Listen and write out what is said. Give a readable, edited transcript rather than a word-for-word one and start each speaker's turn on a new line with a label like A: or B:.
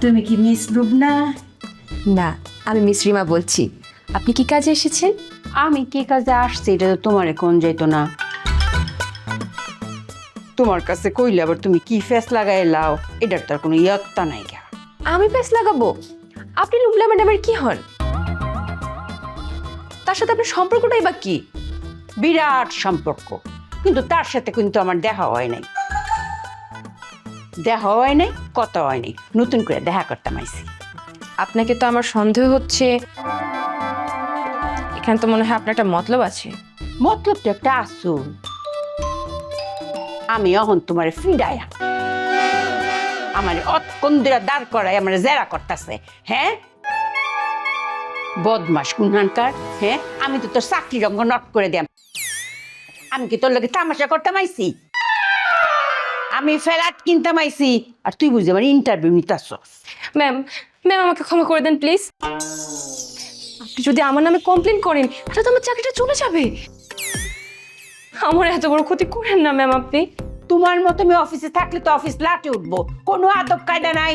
A: তুমি কি মিস রুবনা?
B: না, আমি মিস রিমা বলছি। আপনি কি কাজে এসেছেন?
A: আমি কি কাজে আসছি এটা তো তোমার কোন যাইতো না। তোমার কাছে কইলে আবার তুমি কি ফেস লাগাই লাও, এটার তো আর কোনো ইয়ত্তা নাই গা।
B: আমি পেস লাগাবো? আপনি লুবলা ম্যাডামের কি হন? তার সাথে আপনার সম্পর্কটাই বা কি?
A: বিরাট সম্পর্ক, কিন্তু তার সাথে কিন্তু আমার দেখা হয় নাই। দেখা হয় নাই, কথা হয় নাই, নতুন করে দেখা করতাম আইছি।
B: আপনাকে তো আমার সন্দেহ হচ্ছে। এখানে তো মনে হয় আপনার একটা মতলব আছে।
A: মতলব তো একটা আসুন, আমি এখন তোমার ফিরাইয়া আমার অতকন্দিরা দাঁড় করাই আমার জেরা করতেছে। হ্যাঁ বদমাস কুনহানকার। হ্যাঁ আমি তো তোর চাকরি রঙ্গ নট করে দিলাম। আমি কি তোর লোকে তামাশা করতাম আইছি? আমি ফ্ল্যাট কিনতাম আইছি আর তুই বুঝি আমার ইন্টারভিউ নিতাছস।
B: ম্যাম, ম্যাম আমাকে ক্ষমা করে দেন প্লিজ। আপনি যদি আমার নামে কমপ্লেন করেন তাহলে তো আমার চাকরিটা চলে যাবে। আমার এত বড় ক্ষতি করেন না ম্যাম আপনি।
A: তোমার মতো আমি অফিসে থাকলে তো অফিস লাটে উঠবো, কোনো আদব কায়দা নাই।